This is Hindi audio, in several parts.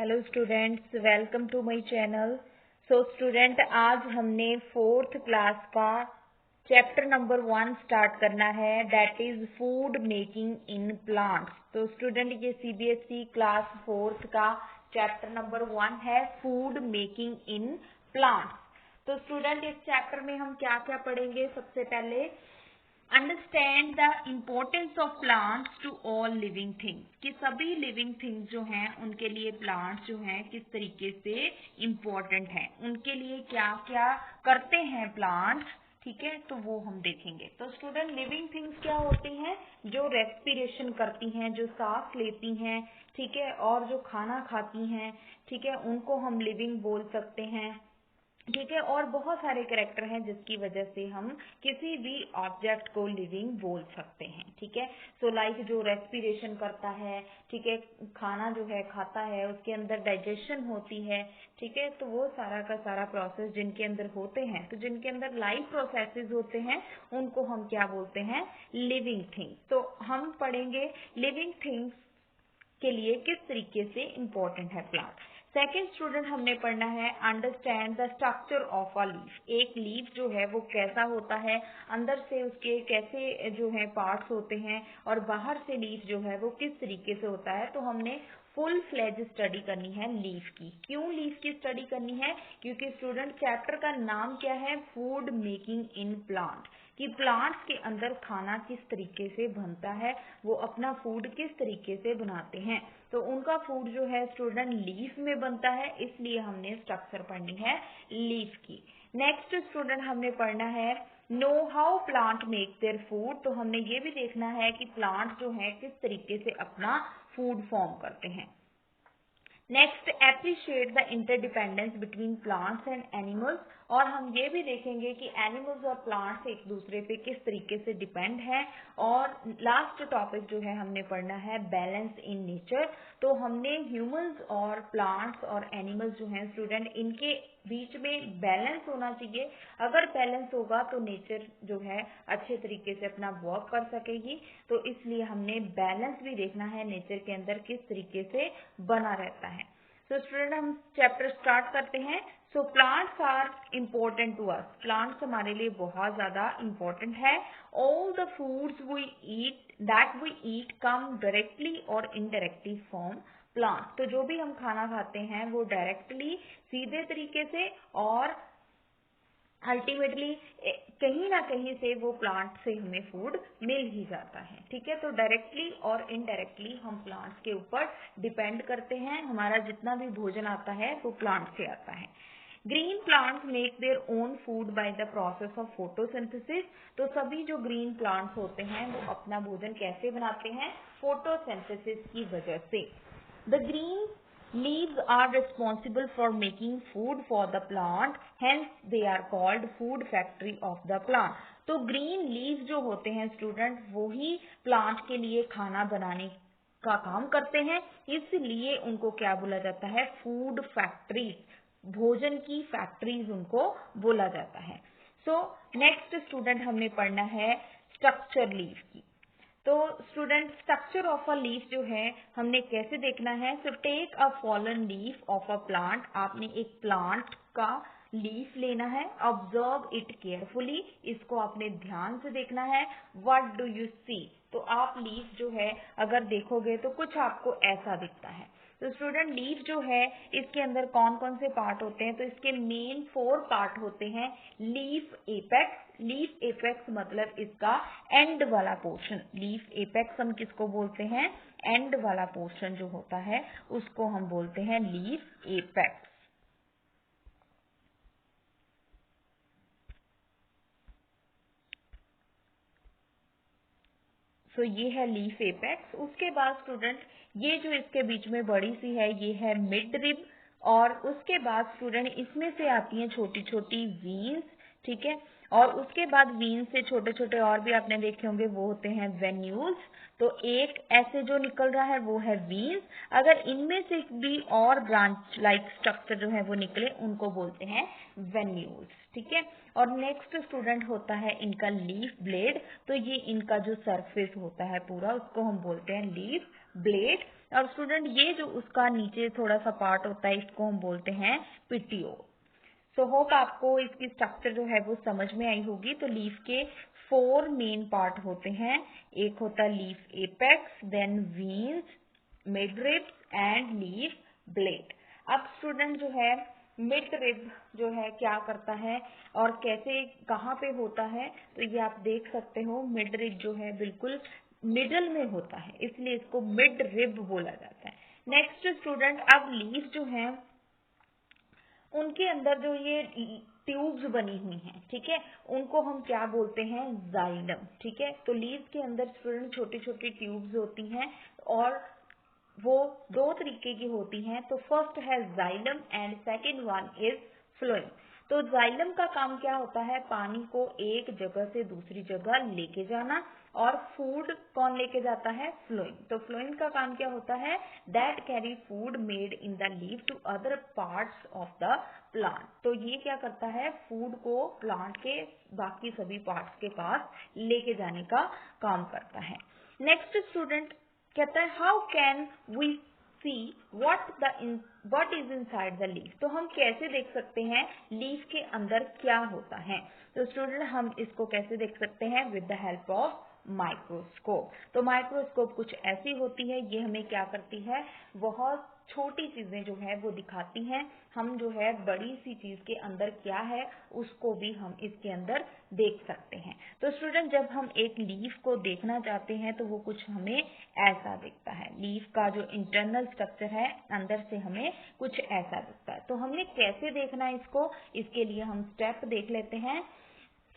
Hello students, welcome to my channel. So student, आज हमने 4th क्लास का चैप्टर नंबर 1 स्टार्ट करना है, that is food making in plants. तो स्टूडेंट, ये सीबीएसई क्लास 4th का चैप्टर नंबर 1 है, फूड मेकिंग इन प्लांट्स। तो स्टूडेंट, इस चैप्टर में हम क्या क्या पढ़ेंगे? सबसे पहले understand the importance of plants to all living things, कि सभी लिविंग थिंग्स जो हैं उनके लिए प्लांट्स जो हैं किस तरीके से इम्पोर्टेंट हैं, उनके लिए क्या क्या करते हैं प्लांट्स। ठीक है, तो वो हम देखेंगे। तो स्टूडेंट, लिविंग थिंग्स क्या होती हैं? जो रेस्पिरेशन करती हैं, जो सांस लेती हैं, ठीक है, और जो खाना खाती हैं, ठीक है, उनको हम लिविंग बोल सकते हैं। ठीक है, और बहुत सारे कैरेक्टर हैं जिसकी वजह से हम किसी भी ऑब्जेक्ट को लिविंग बोल सकते हैं। ठीक है, सो लाइक जो रेस्पिरेशन करता है, ठीक है, खाना जो है खाता है, उसके अंदर डाइजेशन होती है। ठीक है, तो वो सारा का सारा प्रोसेस जिनके अंदर होते हैं, तो जिनके अंदर लाइफ प्रोसेसेस होते हैं उनको हम क्या बोलते हैं? Living things. तो हम पढ़ेंगे लिविंग थिंग्स के लिए किस तरीके से इम्पोर्टेंट है प्लांट। सेकेंड स्टूडेंट, हमने पढ़ना है understand the structure of a leaf. एक लीफ जो है वो कैसा होता है, अंदर से उसके कैसे जो है पार्ट्स होते हैं, और बाहर से लीफ जो है वो किस तरीके से होता है। तो हमने फुल फ्लेज स्टडी करनी है लीफ की। क्यों लीफ की स्टडी करनी है? क्योंकि स्टूडेंट, चैप्टर का नाम क्या है? फूड मेकिंग इन प्लांट, कि प्लांट्स के अंदर खाना किस तरीके से बनता है, वो अपना फूड किस तरीके से बनाते हैं। तो उनका फूड जो है स्टूडेंट लीफ में बनता है, इसलिए हमने स्ट्रक्चर पढ़नी है लीफ की। नेक्स्ट स्टूडेंट, हमने पढ़ना है know how plant make their food. तो हमने ये भी देखना है कि प्लांट जो है किस तरीके से अपना फूड फॉर्म करते हैं। Next, appreciate the interdependence between plants and animals. और हम ये भी देखेंगे कि एनिमल्स और प्लांट्स एक दूसरे पे किस तरीके से डिपेंड है। और लास्ट टॉपिक जो है हमने पढ़ना है बैलेंस इन नेचर। तो हमने ह्यूमंस और प्लांट्स और एनिमल्स जो हैं स्टूडेंट, इनके बीच में बैलेंस होना चाहिए। अगर बैलेंस होगा तो नेचर जो है अच्छे तरीके से अपना वर्क कर सकेगी। तो इसलिए हमने बैलेंस भी देखना है नेचर के अंदर किस तरीके से बना रहता है। तो स्टूडेंट, हम चैप्टर स्टार्ट करते हैं। So plants are important to us. Plants हमारे लिए बहुत ज्यादा इम्पोर्टेंट है। All the foods we eat that we eat come directly और इनडायरेक्टली फ्रॉम प्लांट। तो जो भी हम खाना खाते हैं वो डायरेक्टली सीधे तरीके से और अल्टीमेटली कहीं ना कहीं से वो प्लांट से हमें फूड मिल ही जाता है। ठीक है, तो डायरेक्टली और इनडायरेक्टली हम प्लांट्स के ऊपर डिपेंड करते हैं। हमारा जितना भी भोजन आता है वो प्लांट से आता है। Green plants make their own food by the process of photosynthesis. तो सभी जो ग्रीन प्लांट्स होते हैं वो अपना भोजन कैसे बनाते हैं? फोटोसिंथेसिस की वजह से। The green leaves are responsible for making food for the plant, hence they are called food factory of the plant. तो ग्रीन लीव जो होते हैं स्टूडेंट, वो ही प्लांट के लिए खाना बनाने का काम करते हैं, इसलिए उनको क्या बोला जाता है? फूड फैक्ट्रीज, भोजन की फैक्ट्रीज उनको बोला जाता है। सो नेक्स्ट स्टूडेंट, हमने पढ़ना है स्ट्रक्चर लीव की। तो student, structure of a leaf जो है हमने कैसे देखना है? So take a fallen leaf of a plant. आपने एक प्लांट का लीफ लेना है, ऑब्जर्व इट केयरफुली, इसको आपने ध्यान से देखना है। What do you see? तो आप लीफ जो है अगर देखोगे तो कुछ आपको ऐसा दिखता है। तो स्टूडेंट, लीफ जो है इसके अंदर कौन कौन से पार्ट होते हैं? तो इसके मेन 4 पार्ट होते हैं। लीफ एपेक्स, लीफ एपेक्स मतलब इसका एंड वाला पोर्शन। लीफ एपेक्स हम किसको बोलते हैं? एंड वाला पोर्शन जो होता है उसको हम बोलते हैं लीफ एपेक्स। सो ये है लीफ एपेक्स। उसके बाद स्टूडेंट, ये जो इसके बीच में बड़ी सी है ये है मिड रिब। और उसके बाद स्टूडेंट, इसमें से आती हैं छोटी छोटी वीन्स। ठीक है, और उसके बाद वीन्स से छोटे छोटे और भी आपने देखे होंगे, वो होते हैं वेन्यूल्स। तो एक ऐसे जो निकल रहा है वो है वीन्स। अगर इनमें से भी और ब्रांच लाइक स्ट्रक्चर जो है वो निकले, उनको बोलते हैं वेन्यूल्स। ठीक है, और नेक्स्ट स्टूडेंट होता है इनका लीफ ब्लेड। तो ये इनका जो सरफेस होता है पूरा, उसको हम बोलते हैं लीफ ब्लेड। और स्टूडेंट ये जो उसका नीचे थोड़ा सा पार्ट होता है इसको हम बोलते हैं पिटियोल। सो होप आपको इसकी स्ट्रक्चर जो है वो समझ में आई होगी। तो लीफ के 4 मेन पार्ट होते हैं। एक होता है leaf apex, then veins, mid ribs and leaf blade. अब स्टूडेंट जो है मिड रिब जो है क्या करता है और कैसे कहाँ पे होता है, तो ये आप देख सकते हो मिड रिब जो है बिल्कुल मिडल में होता है, इसलिए इसको मिड रिब बोला जाता है। नेक्स्ट स्टूडेंट, अब लीफ जो है उनके अंदर जो ये ट्यूब्स बनी हुई हैं, ठीक है, उनको हम क्या बोलते हैं, जाइलम। ठीक है, तो लीव्स के अंदर स्टूडेंट छोटी छोटी ट्यूब्स होती हैं और वो 2 तरीके की होती हैं। तो फर्स्ट है xylem and second one is phloem. तो जाइलम का काम क्या होता है, पानी को एक जगह से दूसरी जगह लेके जाना, और फूड कौन लेके जाता है, फ्लोएम। तो फ्लोएम का काम क्या होता है, that carry food made in the leaf to other parts of the plant. तो ये क्या करता है, फूड को प्लांट के बाकी सभी पार्ट्स के पास लेके जाने का काम करता है। नेक्स्ट स्टूडेंट कहता है how can we see what is inside the leaf। तो हम कैसे देख सकते हैं लीफ के अंदर क्या होता है। तो स्टूडेंट हम इसको कैसे देख सकते हैं, with the help of microscope. तो माइक्रोस्कोप कुछ ऐसी होती है, ये हमें क्या करती है, बहुत छोटी चीजें जो है वो दिखाती हैं। हम जो है बड़ी सी चीज के अंदर क्या है उसको भी हम इसके अंदर देख सकते हैं। तो स्टूडेंट जब हम एक लीफ को देखना चाहते हैं तो वो कुछ हमें ऐसा दिखता है। लीफ का जो इंटरनल स्ट्रक्चर है अंदर से हमें कुछ ऐसा दिखता है। तो हमने कैसे देखना है इसको, इसके लिए हम स्टेप देख लेते हैं।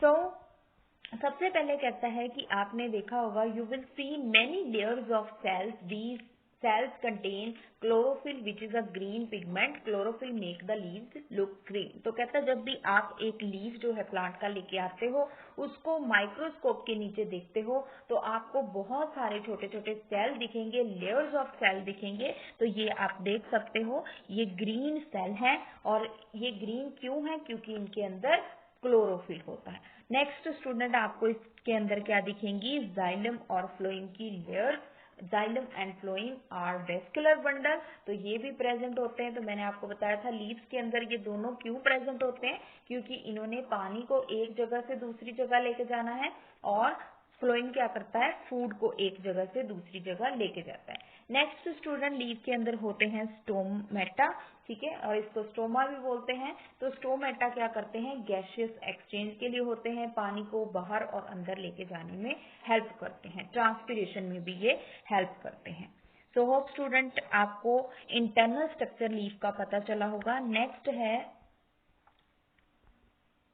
सबसे पहले कहता है कि आपने देखा होगा, you will see many layers of cells, these cells contain chlorophyll which is a green pigment। chlorophyll make the leaves look green। तो कहता है जब भी आप एक लीफ जो है प्लांट का लेके आते हो, उसको माइक्रोस्कोप के नीचे देखते हो तो आपको बहुत सारे छोटे छोटे सेल दिखेंगे, लेयर्स ऑफ सेल दिखेंगे। तो ये आप देख सकते हो ये ग्रीन सेल है, और ये ग्रीन क्यों है, क्योंकि इनके अंदर क्लोरोफिल होता है। नेक्स्ट स्टूडेंट आपको इसके अंदर क्या दिखेंगी, जाइलम और फ्लोएम की लेयर। Xylem and phloem are vascular bundle, तो ये भी प्रेजेंट होते हैं। तो मैंने आपको बताया था लीव्स के अंदर ये दोनों क्यों प्रेजेंट होते हैं, क्योंकि इन्होंने पानी को एक जगह से दूसरी जगह लेके जाना है, और फ्लोएम क्या करता है, फूड को एक जगह से दूसरी जगह लेके जाता है। नेक्स्ट स्टूडेंट लीव के अंदर होते हैं स्टोमेटा, ठीक है, और इसको स्टोमा भी बोलते हैं। तो स्टोमेटा क्या करते हैं, गैसियस एक्सचेंज के लिए होते हैं, पानी को बाहर और अंदर लेके जाने में हेल्प करते हैं, ट्रांसपीरेशन में भी ये हेल्प करते हैं। सो होप स्टूडेंट आपको इंटरनल स्ट्रक्चर लीफ का पता चला होगा। नेक्स्ट है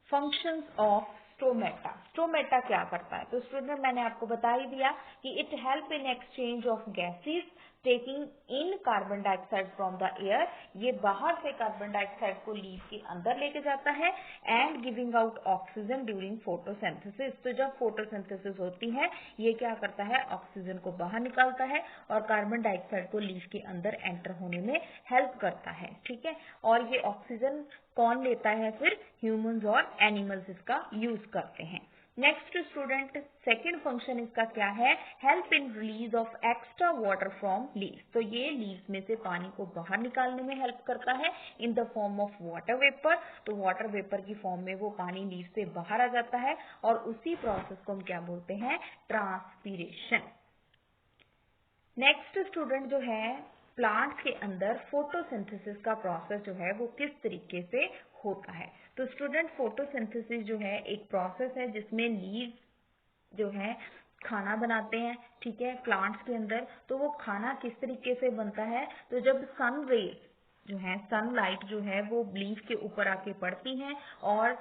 फंक्शंस ऑफ स्टोमेटा। स्टोमेटा क्या करता है, तो स्टूडेंट मैंने आपको बता ही दिया कि it help in exchange of gases taking in carbon dioxide from the air. ये बाहर से कार्बन डाइऑक्साइड को लीफ के अंदर लेके जाता है, and giving out oxygen during photosynthesis. तो जब फोटोसिंथेसिस होती है ये क्या करता है, ऑक्सीजन को बाहर निकालता है और कार्बन डाइऑक्साइड को लीफ के अंदर एंटर होने में हेल्प करता है। ठीक है, और ये ऑक्सीजन कौन लेता है, फिर ह्यूमंस और एनिमल्स इसका यूज करते हैं। नेक्स्ट स्टूडेंट सेकेंड फंक्शन इसका क्या है, help in release of extra water from leaves. तो ये लीव्स में से पानी को बाहर निकालने में हेल्प करता है in the form of water vapour. तो वाटर वेपर की फॉर्म में वो पानी लीव से बाहर आ जाता है, और उसी प्रोसेस को हम क्या बोलते हैं, ट्रांसपीरेशन। नेक्स्ट स्टूडेंट जो है प्लांट के अंदर फोटोसिंथेसिस का प्रोसेस जो है वो किस तरीके से होता है। तो स्टूडेंट फोटोसिंथेसिस जो है एक प्रोसेस है जिसमें लीव जो है खाना बनाते हैं, ठीक है, प्लांट्स के अंदर। तो वो खाना किस तरीके से बनता है, तो जब सन रेज जो है, सनलाइट जो है वो लीफ के ऊपर आके पड़ती हैं और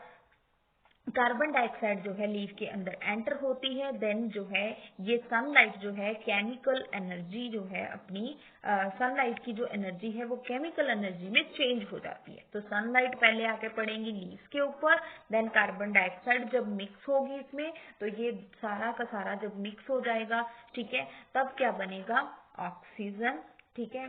कार्बन डाइऑक्साइड जो है लीफ के अंदर एंटर होती है, देन जो है ये सनलाइट जो है केमिकल एनर्जी जो है अपनी सनलाइट की जो एनर्जी है वो केमिकल एनर्जी में चेंज हो जाती है। तो सनलाइट पहले आके पड़ेंगी लीव्स के ऊपर, देन कार्बन डाइऑक्साइड जब मिक्स होगी इसमें, तो ये सारा का सारा जब मिक्स हो जाएगा, ठीक है, तब क्या बनेगा, ऑक्सीजन। ठीक है,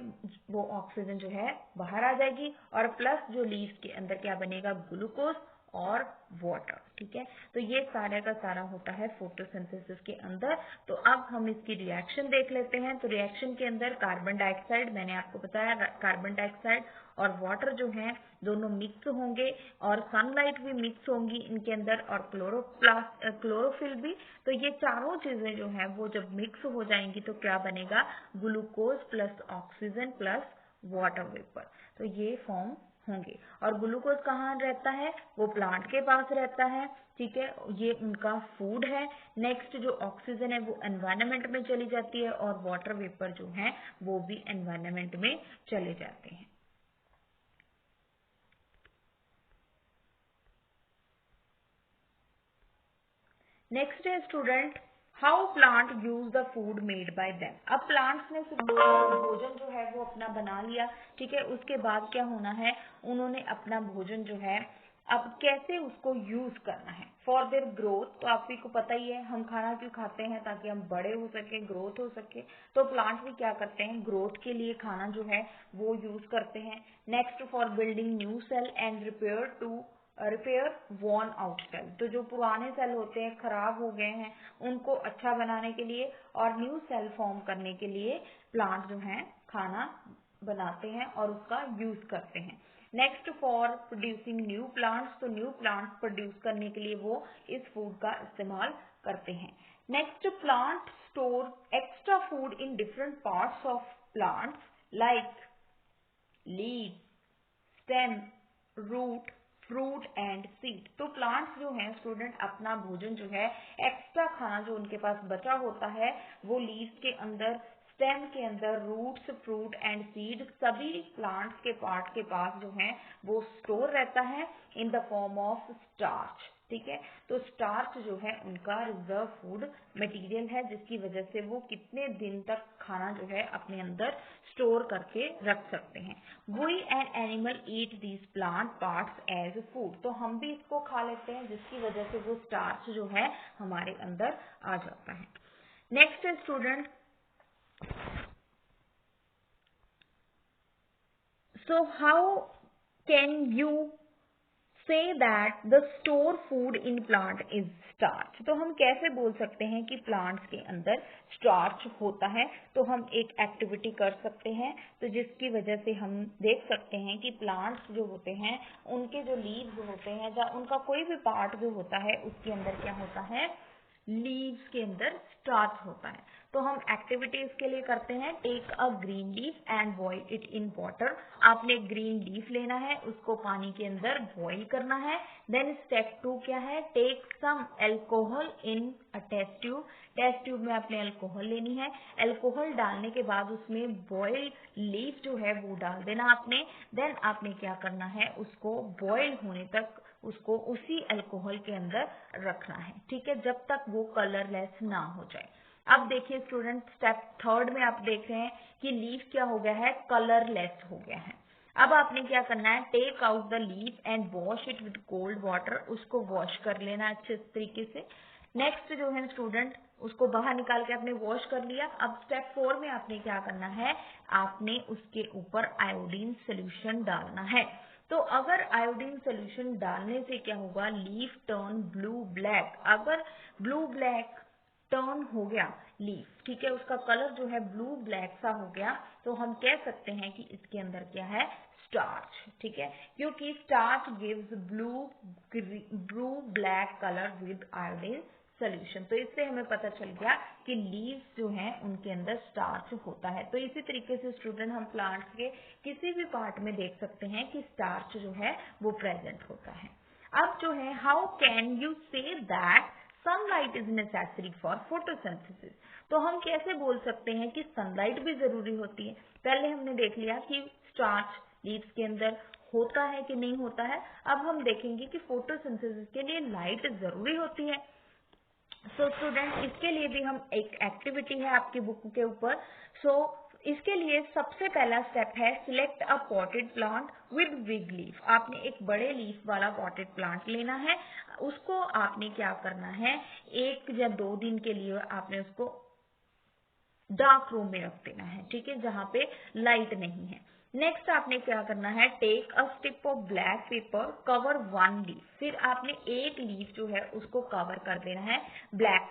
वो ऑक्सीजन जो है बाहर आ जाएगी, और प्लस जो लीव्स के अंदर क्या बनेगा, ग्लूकोज, और वाटर। ठीक है, तो ये सारे का सारा होता है फोटोसिंथेसिस के अंदर। तो अब हम इसकी रिएक्शन देख लेते हैं। तो रिएक्शन के अंदर कार्बन डाइऑक्साइड, मैंने आपको बताया कार्बन डाइऑक्साइड और वाटर जो है दोनों मिक्स होंगे और सनलाइट भी मिक्स होंगी इनके अंदर और क्लोरोफिल भी। तो ये चारों चीजें जो है वो जब मिक्स हो जाएंगी तो क्या बनेगा, glucose plus oxygen plus water vapour. तो ये फॉर्म होंगे। और ग्लूकोज कहाँ रहता है, वो प्लांट के पास रहता है। ठीक है, ये उनका फूड है। नेक्स्ट जो ऑक्सीजन है वो एनवायरनमेंट में चली जाती है और वाटर वेपर जो है वो भी एनवायरनमेंट में चले जाते हैं। नेक्स्ट है student, how plant use the food made by them. अब प्लांट्स ने भोजन जो है वो अपना बना लिया। ठीक है, उसके बाद क्या होना है, उन्होंने अपना भोजन जो है अब कैसे उसको यूज करना है फॉर देयर ग्रोथ। तो आप को पता ही है हम खाना क्यों खाते हैं, ताकि हम बड़े हो सके, ग्रोथ हो सके। तो प्लांट्स भी क्या करते हैं, ग्रोथ के लिए खाना जो है वो यूज करते हैं। Next for building new cell and repair worn out cell. तो जो पुराने सेल होते हैं खराब हो गए हैं उनको अच्छा बनाने के लिए और न्यू सेल फॉर्म करने के लिए प्लांट जो है खाना बनाते हैं और उसका यूज करते हैं। Next for producing new plants. तो न्यू प्लांट्स प्रोड्यूस करने के लिए वो इस फूड का इस्तेमाल करते हैं। Next, plant store extra food in different parts of plants like leave, stem, root, fruit and seed. तो प्लांट्स जो हैं स्टूडेंट अपना भोजन जो है एक्स्ट्रा खाना जो उनके पास बचा होता है वो लीव्स के अंदर, स्टेम के अंदर, रूट्स, फ्रूट एंड सीड सभी प्लांट्स के पार्ट के पास जो है वो स्टोर रहता है in the form of starch. ठीक है, तो स्टार्च जो है उनका रिजर्व फूड मटेरियल है जिसकी वजह से वो कितने दिन तक खाना जो है अपने अंदर स्टोर करके रख सकते हैं। We and animal eat these plant parts as food. तो हम भी इसको खा लेते हैं जिसकी वजह से वो स्टार्च जो है हमारे अंदर आ जाता है। नेक्स्ट है student, so how can you say that the store food in plant is starch? तो हम कैसे बोल सकते हैं कि प्लांट्स के अंदर स्टार्च होता है? तो हम एक एक्टिविटी कर सकते हैं तो जिसकी वजह से हम देख सकते हैं कि प्लांट्स जो होते हैं उनके जो लीव्स होते हैं या उनका कोई भी पार्ट जो होता है उसके अंदर क्या होता है, लीव्स के अंदर स्टार्च होता है। तो हम एक्टिविटीज के लिए करते हैं, take a green leaf and boil it in water. आपने ग्रीन लीफ लेना है, उसको पानी के अंदर बॉईल करना है। देन स्टेप 2 क्या है, take some alcohol in a test tube. Test tube में आपने अल्कोहल लेनी है। अल्कोहल डालने के बाद उसमें बॉइल्ड लीफ जो है वो डाल देना आपने। देन आपने क्या करना है, उसको बॉइल होने तक उसको उसी अल्कोहल के अंदर रखना है। ठीक है, जब तक वो कलरलेस ना हो जाए। अब देखिए स्टूडेंट, स्टेप 3 में आप देख रहे हैं कि लीफ क्या हो गया है, कलरलेस हो गया है। अब आपने क्या करना है, take out the leaf and wash it with cold water. उसको वॉश कर लेना अच्छे तरीके से। नेक्स्ट जो है स्टूडेंट, उसको बाहर निकाल के आपने वॉश कर लिया। अब स्टेप 4 में आपने क्या करना है, आपने उसके ऊपर आयोडीन सोल्यूशन डालना है। तो अगर आयोडीन सोल्यूशन डालने से क्या होगा, लीफ टर्न ब्लू ब्लैक। अगर ब्लू ब्लैक टर्न हो गया लीफ, ठीक है, उसका कलर जो है ब्लू ब्लैक सा हो गया, तो हम कह सकते हैं कि इसके अंदर क्या है, स्टार्च। ठीक है, क्योंकि starch gives blue black colour with iodine solution. तो इससे हमें पता चल गया कि लीव्स जो हैं उनके अंदर स्टार्च होता है। तो इसी तरीके से स्टूडेंट हम प्लांट्स के किसी भी पार्ट में देख सकते हैं कि स्टार्च जो है वो प्रेजेंट होता है। अब जो है, how can you say that sunlight is necessary for photosynthesis. तो हम कैसे बोल सकते हैं कि सनलाइट भी जरूरी होती है। पहले हमने देख लिया कि स्टार्च लीव्स के अंदर होता है कि नहीं होता है। अब हम देखेंगे कि फोटोसिंथेसिस के लिए लाइट जरूरी होती है। सो स्टूडेंट, इसके लिए भी हम एक एक्टिविटी है आपकी बुक के ऊपर। इसके लिए सबसे पहला स्टेप है, select a potted plant with big leaf. आपने एक बड़े लीफ वाला पॉटेड प्लांट लेना है। उसको आपने क्या करना है, 1 या 2 दिन के लिए आपने उसको डार्क रूम में रख देना है। ठीक है, जहाँ पे लाइट नहीं है। नेक्स्ट आपने क्या करना है, take a strip of black paper, cover one leaf. फिर आपने एक लीफ जो है उसको कवर कर देना है ब्लैक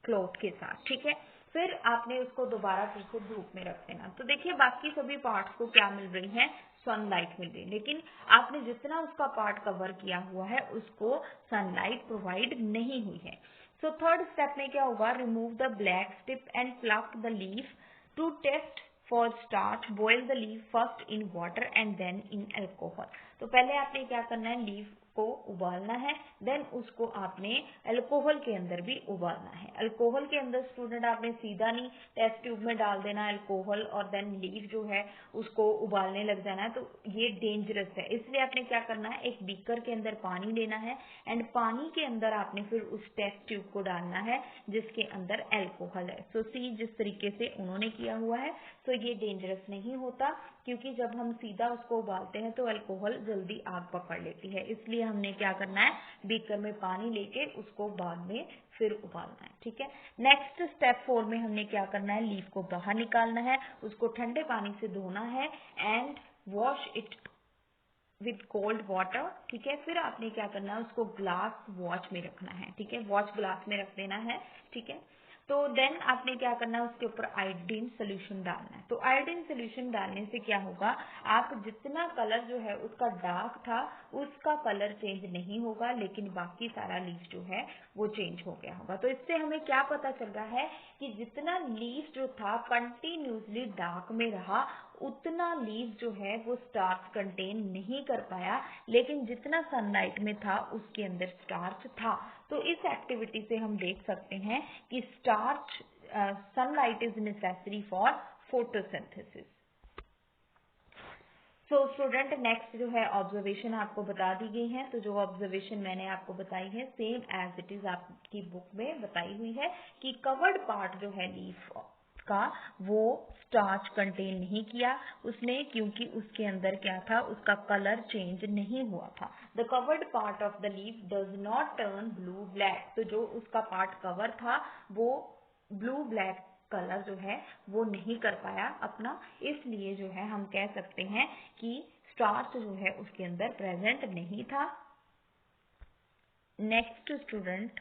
क्लॉथ के साथ, ठीक है। फिर आपने उसको दोबारा फिर से धूप में रख देना। तो देखिए बाकी सभी पार्ट्स को क्या मिल रही है, सनलाइट मिल रही है, लेकिन आपने जितना उसका पार्ट कवर किया हुआ है उसको सनलाइट प्रोवाइड नहीं हुई है। सो थर्ड स्टेप में क्या होगा, remove the black strip and pluck the leaf to test for starch, boil the leaf first in water and then in alcohol. तो पहले आपने क्या करना है, लीफ को उबालना है, देन उसको आपने अल्कोहल के अंदर भी उबालना है। अल्कोहल के अंदर स्टूडेंट आपने सीधा नहीं टेस्ट ट्यूब में डाल देना है अल्कोहल और देन लीफ जो है उसको उबालने लग जाना है, तो ये डेंजरस है। इसलिए आपने क्या करना है, एक बीकर के अंदर पानी लेना है एंड पानी के अंदर आपने फिर उस टेस्ट ट्यूब को डालना है जिसके अंदर अल्कोहल है। सो सी जिस तरीके से उन्होंने किया हुआ है तो ये डेंजरस नहीं होता, क्योंकि जब हम सीधा उसको उबालते हैं तो अल्कोहल जल्दी आग पकड़ लेती है। इसलिए हमने क्या करना है, बीकर में पानी लेके उसको बाद में फिर उबालना है, ठीक है। नेक्स्ट स्टेप 4 में हमने क्या करना है, लीफ को बाहर निकालना है, उसको ठंडे पानी से धोना है and wash it with cold water, ठीक है। फिर आपने क्या करना है, उसको ग्लास वॉच में रखना है, ठीक है, वॉच ग्लास में रख देना है, ठीक है। तो देन आपने क्या करना है, उसके ऊपर आयोडीन सोल्यूशन डालना है। तो आयोडीन सोल्यूशन डालने से क्या होगा, आप जितना कलर जो है उसका डार्क था उसका कलर चेंज नहीं होगा, लेकिन बाकी सारा लीफ जो है वो चेंज हो गया होगा। तो इससे हमें क्या पता चल रहा है कि जितना लीफ जो था कंटिन्यूसली डार्क में रहा उतना लीफ जो है वो स्टार्च कंटेन नहीं कर पाया, लेकिन जितना सनलाइट में था उसके अंदर स्टार्च था। तो इस एक्टिविटी से हम देख सकते हैं कि starch sunlight is necessary for photosynthesis. So student next जो है ऑब्जर्वेशन आपको बता दी गई है। तो जो ऑब्जर्वेशन मैंने आपको बताई है सेम एज इट इज आपकी बुक में बताई हुई है कि कवर्ड पार्ट जो है लीफ का वो स्टार्च कंटेन नहीं किया उसने, क्योंकि उसके अंदर क्या था, उसका कलर चेंज नहीं हुआ था। The covered part of the leaf does not turn blue black. तो जो उसका पार्ट कवर था वो ब्लू ब्लैक कलर जो है वो नहीं कर पाया अपना, इसलिए जो है हम कह सकते हैं कि स्टार्च जो है उसके अंदर प्रेजेंट नहीं था। नेक्स्ट स्टूडेंट,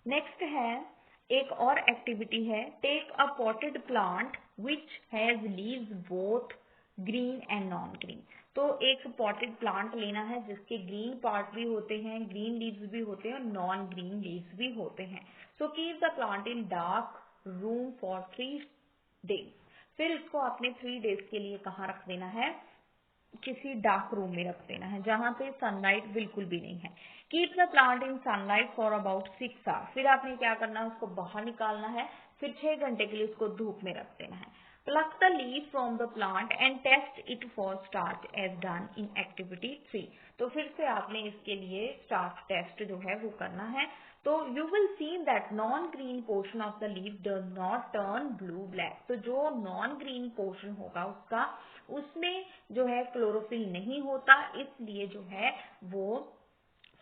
नेक्स्ट है एक और एक्टिविटी है, take a potted plant which has leaves both green and non green. तो एक पॉटेड प्लांट लेना है जिसके ग्रीन पार्ट भी होते हैं, ग्रीन लीव्स भी होते हैं और नॉन ग्रीन लीव्स भी होते हैं। So keep the plant in dark room for 3 days. फिर इसको आपने 3 डेज के लिए कहाँ रख देना है, किसी डार्क रूम में रख देना है जहां पे सनलाइट बिल्कुल भी नहीं है। Keep the plant in sunlight for about 6 hours. फिर आपने क्या करना है, उसको बाहर निकालना है, फिर 6 घंटे के लिए उसको धूप में रख देना है। Pluck the leaf from the plant and test it for starch as done in activity 3। तो फिर से आपने इसके लिए स्टार्च टेस्ट जो है वो करना है। तो you will see that non green portion of the leaf does not turn blue black. तो जो नॉन ग्रीन पोर्शन होगा उसका, उसमें जो है क्लोरोफिल नहीं होता, इसलिए जो है वो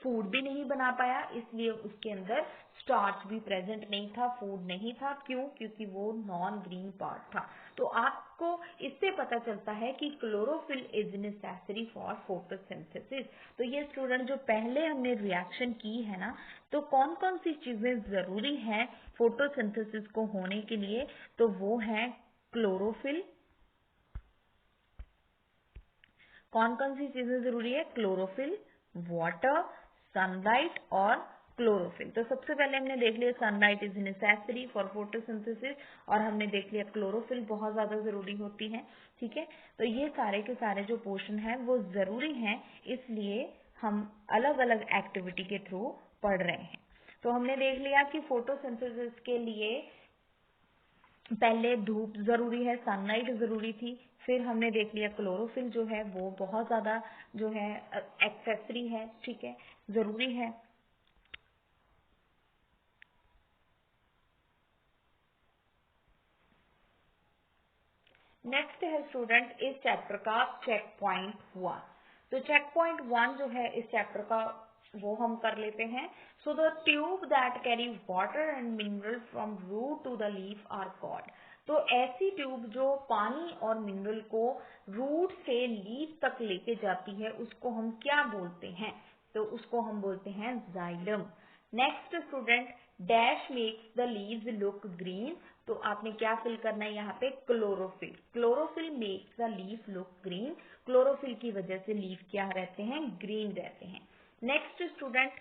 फूड भी नहीं बना पाया, इसलिए उसके अंदर स्टार्च भी प्रेजेंट नहीं था, फूड नहीं था। क्यों? क्योंकि वो नॉन ग्रीन पार्ट था। तो आपको इससे पता चलता है कि chlorophyll is necessary for photosynthesis. तो ये स्टूडेंट जो पहले हमने रिएक्शन की है ना, तो कौन कौन सी चीजें जरूरी हैं फोटोसिंथेसिस को होने के लिए, तो वो है क्लोरोफिल। कौन कौन सी चीजें जरूरी है, क्लोरोफिल, वाटर, सनलाइट और क्लोरोफिल। तो सबसे पहले हमने देख लिया sunlight is necessary for photosynthesis, और हमने देख लिया क्लोरोफिल बहुत ज्यादा जरूरी होती है, ठीक है। तो ये सारे के सारे जो पोर्शन है वो जरूरी हैं, इसलिए हम अलग अलग एक्टिविटी के थ्रू पढ़ रहे हैं। तो हमने देख लिया कि फोटोसिंथेसिस के लिए पहले धूप जरूरी है, सनलाइट जरूरी थी। फिर हमने देख लिया क्लोरोफिल जो है वो बहुत ज्यादा जो है एक्सेसरी है, ठीक है, जरूरी है। नेक्स्ट है स्टूडेंट इस चैप्टर का चेक पॉइंट 1। तो चेक पॉइंट 1 जो है इस चैप्टर का वो हम कर लेते हैं। So the tube that carry water and mineral from root to the leaf are called. तो ऐसी ट्यूब जो पानी और मिनरल को रूट से लीफ तक लेके जाती है उसको हम क्या बोलते हैं? तो उसको हम बोलते हैं xylem. Next student, dash makes the leaves look green. तो आपने क्या फिल करना है यहाँ पे? Chlorophyll. Chlorophyll makes the leaf look green. Chlorophyll की वजह से लीफ क्या रहते हैं? ग्रीन रहते हैं। Next student,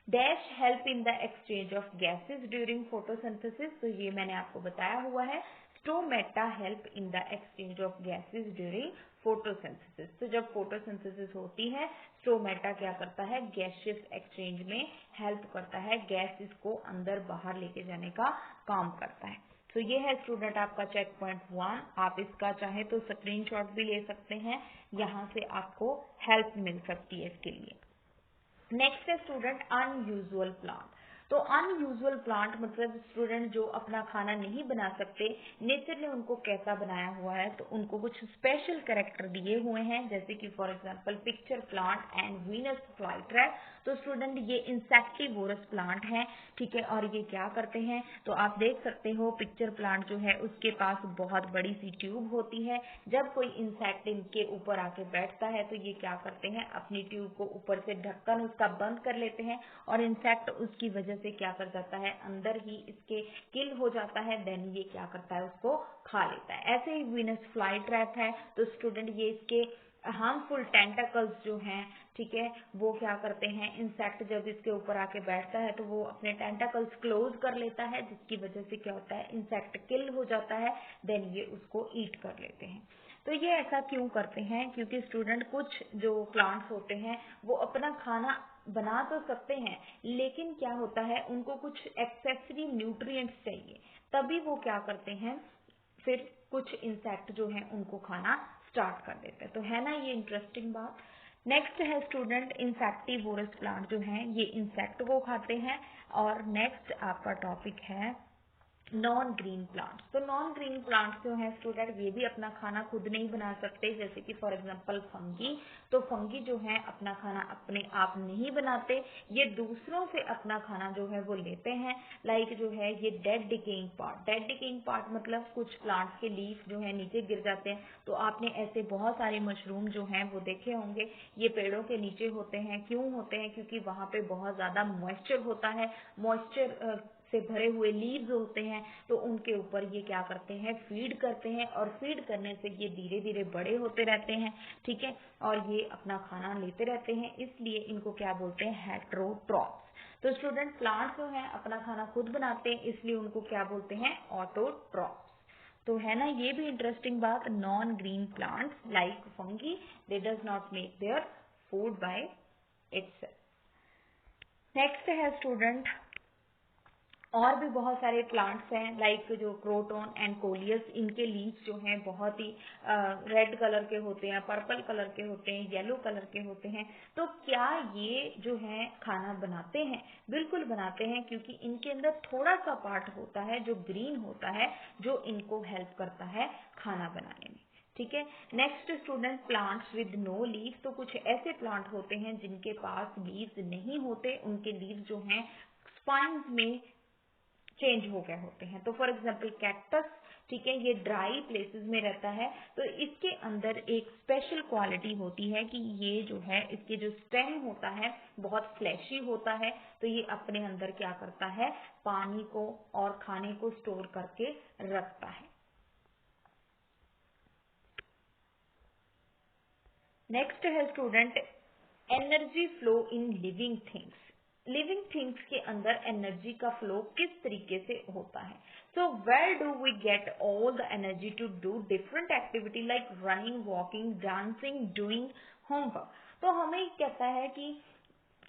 dash help in the exchange of gases during photosynthesis. तो ये मैंने आपको बताया हुआ है। Stomata help in the exchange of gases during photosynthesis. तो जब फोटोसिंथेसिस होती है स्टोमेटा क्या करता है? गैसियस एक्सचेंज में हेल्प करता है, गैस इसको अंदर बाहर लेके जाने का काम करता है। तो ये है स्टूडेंट आपका चेक पॉइंट 1। आप इसका चाहे तो स्क्रीनशॉट भी ले सकते हैं, यहाँ से आपको हेल्प मिल सकती है इसके लिए। नेक्स्ट है स्टूडेंट अनयूजुअल प्लांट। तो अनयूजुअल प्लांट मतलब स्टूडेंट जो अपना खाना नहीं बना सकते, नेचर ने उनको कैसा बनाया हुआ है, तो उनको कुछ स्पेशल कैरेक्टर दिए हुए हैं, जैसे कि for example pitcher plant and Venus flytrap. तो स्टूडेंट ये इंसेक्टिवोरस प्लांट है, ठीक है, और ये क्या करते हैं? तो आप देख सकते हो पिक्चर प्लांट जो है उसके पास बहुत बड़ी सी ट्यूब होती है। जब कोई इंसेक्ट इनके ऊपर आके बैठता है तो ये क्या करते हैं? अपनी ट्यूब को ऊपर से ढक्कन उसका बंद कर लेते हैं और इंसेक्ट उसकी वजह से क्या कर जाता है? अंदर ही इसके किल हो जाता है, देन ये क्या करता है? उसको खा लेता है। ऐसे ही वीनस फ्लाई ट्रैप है। तो स्टूडेंट ये इसके हार्मफुल टेंटाकल्स जो हैं, ठीक है, वो क्या करते हैं? इंसेक्ट जब इसके ऊपर आके बैठता है तो वो अपने टेंटाकल्स क्लोज कर लेता है, जिसकी वजह से क्या होता है? इंसेक्ट किल हो जाता है, देन ये उसको ईट कर लेते हैं। तो ये ऐसा क्यों करते हैं? क्योंकि स्टूडेंट कुछ जो प्लांट्स होते हैं वो अपना खाना बना तो सकते हैं, लेकिन क्या होता है? उनको कुछ एक्सेसरी न्यूट्रिएंट्स चाहिए, तभी वो क्या करते हैं? फिर कुछ इंसेक्ट जो हैं उनको खाना स्टार्ट कर देते हैं। तो है ना ये इंटरेस्टिंग बात। नेक्स्ट है स्टूडेंट इंसेक्टिवोरस प्लांट जो हैं ये इंसेक्ट को खाते हैं। और नेक्स्ट आपका टॉपिक है नॉन ग्रीन प्लांट्स। तो नॉन ग्रीन प्लांट्स जो है स्टूडेंट ये भी अपना खाना खुद नहीं बना सकते, जैसे कि फॉर एग्जांपल फंगी। तो फंगी जो है अपना खाना अपने आप नहीं बनाते, ये दूसरों से अपना खाना जो है वो लेते हैं। लाइक जो है ये dead decaying part. Dead decaying part मतलब कुछ प्लांट्स के लीफ जो है नीचे गिर जाते हैं, तो आपने ऐसे बहुत सारे मशरूम जो हैं वो देखे होंगे, ये पेड़ों के नीचे होते हैं। क्यों होते हैं? क्योंकि वहां पे बहुत ज्यादा मॉइस्चर होता है, मॉइस्चर से भरे हुए लीव्स होते हैं, तो उनके ऊपर ये क्या करते हैं? फीड करते हैं, और फीड करने से ये धीरे धीरे बड़े होते रहते हैं, ठीक है, और ये अपना खाना लेते रहते हैं, इसलिए इनको क्या बोलते हैं? हेट्रोट्रॉप्स। तो स्टूडेंट प्लांट्स जो है अपना खाना खुद बनाते हैं, इसलिए उनको क्या बोलते हैं? ऑटोट्रॉप्स। तो है ना ये भी इंटरेस्टिंग बात। Non green plants like fungi, they does not make their food by itself. Next है स्टूडेंट और भी बहुत सारे प्लांट्स हैं, लाइक जो क्रोटोन एंड कोलियस, इनके लीव्स जो हैं बहुत ही रेड कलर के होते हैं, पर्पल कलर के होते हैं, येलो कलर के होते हैं। तो क्या ये जो है खाना बनाते हैं? बिल्कुल बनाते हैं, क्योंकि इनके अंदर थोड़ा सा पार्ट होता है जो ग्रीन होता है, जो इनको हेल्प करता है खाना बनाने में, ठीक है। Next student plants with no leaves. तो कुछ ऐसे प्लांट होते हैं जिनके पास लीव्स नहीं होते, उनके लीव्स जो हैं स्पाइन्स में चेंज हो गए होते हैं। तो फॉर एग्जाम्पल कैक्टस, ठीक है, ये ड्राई प्लेसेस में रहता है, तो इसके अंदर एक स्पेशल क्वालिटी होती है कि ये जो है इसके जो स्टेम होता है बहुत फ्लैशी होता है, तो ये अपने अंदर क्या करता है? पानी को और खाने को स्टोर करके रखता है। नेक्स्ट है student energy flow in living things. Living things के अंदर एनर्जी का फ्लो किस तरीके से होता है? So where do we get all the energy to do different activity like running, walking, dancing, doing homework. तो हमें कहता है कि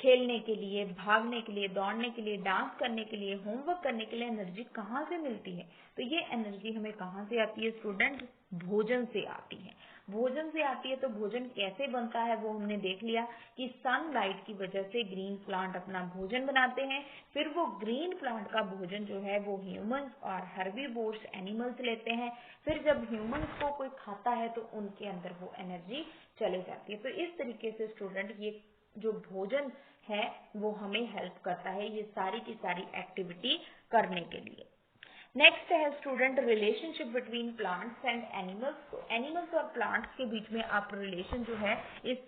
खेलने के लिए, भागने के लिए, दौड़ने के लिए, डांस करने के लिए, होमवर्क करने के लिए एनर्जी कहाँ से मिलती है? तो ये एनर्जी हमें कहाँ से आती है स्टूडेंट? भोजन से आती है। भोजन से आती है। तो भोजन कैसे बनता है वो हमने देख लिया कि सनलाइट की वजह से ग्रीन प्लांट अपना भोजन बनाते हैं, फिर वो ग्रीन प्लांट का भोजन जो है वो ह्यूमंस और हर्बीवोर्स एनिमल्स लेते हैं, फिर जब ह्यूमंस को कोई खाता है तो उनके अंदर वो एनर्जी चले जाती है। तो इस तरीके से स्टूडेंट ये जो भोजन है वो हमें हेल्प करता है ये सारी की सारी एक्टिविटी करने के लिए। नेक्स्ट है student relationship between plants and animals. तो एनिमल्स और प्लांट्स के बीच में आप रिलेशन जो है इस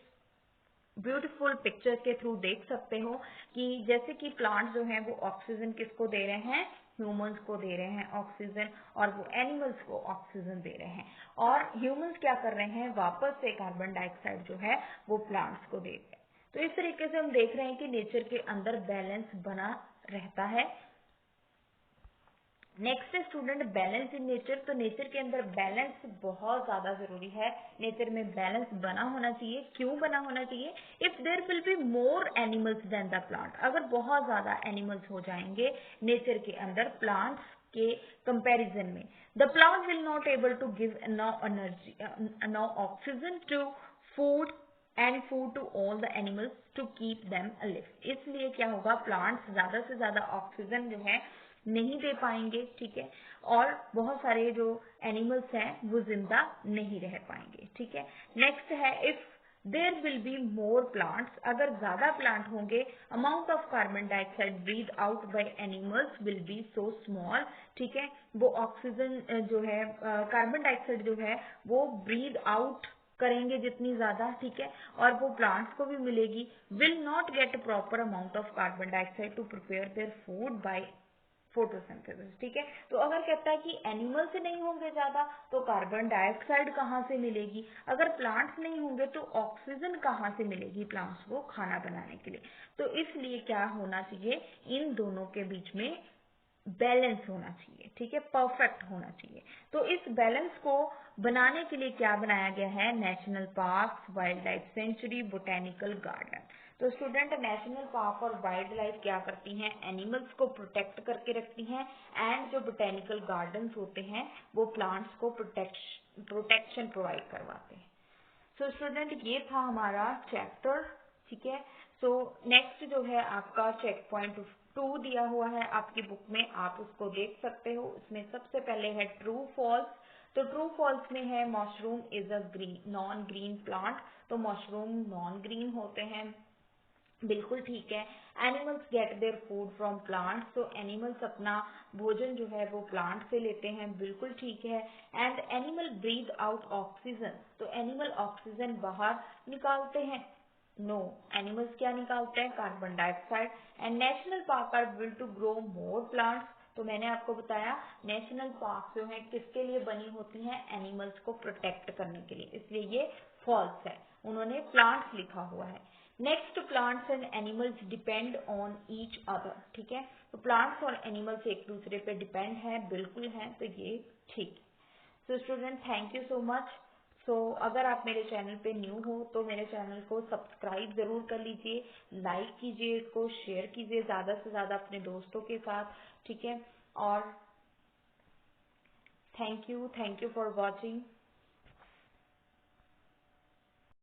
ब्यूटीफुल पिक्चर के थ्रू देख सकते हो कि जैसे कि प्लांट्स जो हैं वो ऑक्सीजन किसको दे रहे हैं, ह्यूमंस को दे रहे हैं ऑक्सीजन, और वो एनिमल्स को ऑक्सीजन दे रहे हैं, और ह्यूमंस क्या कर रहे हैं, वापस से कार्बन डाइऑक्साइड जो है वो प्लांट्स को दे रहे हैं। तो इस तरीके से हम देख रहे हैं कि नेचर के अंदर बैलेंस बना रहता है। नेक्स्ट है स्टूडेंट बैलेंस इन नेचर। तो नेचर के अंदर बैलेंस बहुत ज्यादा जरूरी है, नेचर में बैलेंस बना होना चाहिए। क्यों बना होना चाहिए? If there will be more animals then the plant, अगर बहुत ज्यादा एनिमल्स हो जाएंगे नेचर के अंदर प्लांट्स के कंपैरिजन में, the plant will not able to give no oxygen to food and food to all the animals to keep them alive. इसलिए क्या होगा, प्लांट्स ज्यादा से ज्यादा ऑक्सीजन जो है नहीं दे पाएंगे, ठीक है, और बहुत सारे जो एनिमल्स हैं वो जिंदा नहीं रह पाएंगे, ठीक है। नेक्स्ट है if there will be more plants, अगर ज्यादा प्लांट होंगे, amount of carbon dioxide breath out by animals will be so small, ठीक है, वो ऑक्सीजन जो है कार्बन डाइऑक्साइड जो है वो ब्रीथ आउट करेंगे जितनी ज्यादा, ठीक है, और वो प्लांट्स को भी मिलेगी, will not get proper amount of carbon dioxide to prepare their food by photosynthesis, ठीक है। तो अगर कहता है कि एनिमल से नहीं होंगे ज्यादा तो कार्बन डाइऑक्साइड कहाँ से मिलेगी, अगर प्लांट्स नहीं होंगे तो ऑक्सीजन कहाँ से मिलेगी प्लांट्स को खाना बनाने के लिए। तो इसलिए क्या होना चाहिए, इन दोनों के बीच में बैलेंस होना चाहिए, ठीक है, परफेक्ट होना चाहिए। तो इस बैलेंस को बनाने के लिए क्या बनाया गया है, national park, wild life sanctuary, botanical garden. तो स्टूडेंट नेशनल पार्क और वाइल्ड लाइफ क्या करती हैं, एनिमल्स को प्रोटेक्ट करके रखती हैं, एंड जो बोटेनिकल गार्डन्स होते हैं वो प्लांट्स को प्रोटेक्शन प्रोवाइड करवाते हैं। सो स्टूडेंट ये था हमारा चैप्टर, ठीक है। सो नेक्स्ट जो है आपका चेक पॉइंट 2 दिया हुआ है आपकी बुक में, आप उसको देख सकते हो। इसमें सबसे पहले है ट्रू फॉल्स। तो ट्रू फॉल्स में है mushroom is a non green plant. तो मशरूम नॉन ग्रीन होते हैं, बिल्कुल ठीक है। Animals gate their food from plants, तो एनिमल्स अपना भोजन जो है वो प्लांट से लेते हैं, बिल्कुल ठीक है। And animal breathe out oxygen, तो एनिमल ऑक्सीजन बाहर निकालते हैं, नो, एनिमल्स क्या निकालते हैं, carbon dioxide. And national park are built to grow more plants, तो मैंने आपको बताया नेशनल पार्क जो है किसके लिए बनी होती हैं, एनिमल्स को प्रोटेक्ट करने के लिए, इसलिए ये फॉल्स है, उन्होंने प्लांट्स लिखा हुआ है। Next plants and animals depend on each other, ठीक है, तो प्लांट्स और एनिमल्स एक दूसरे पे डिपेंड है, बिल्कुल है, तो ये ठीक है। So student thank you so much. So अगर आप मेरे चैनल पे न्यू हो तो मेरे चैनल को सब्सक्राइब जरूर कर लीजिए, लाइक कीजिए, इसको शेयर कीजिए ज्यादा से ज्यादा अपने दोस्तों के साथ, ठीक है, और थैंक यू फॉर वॉचिंग।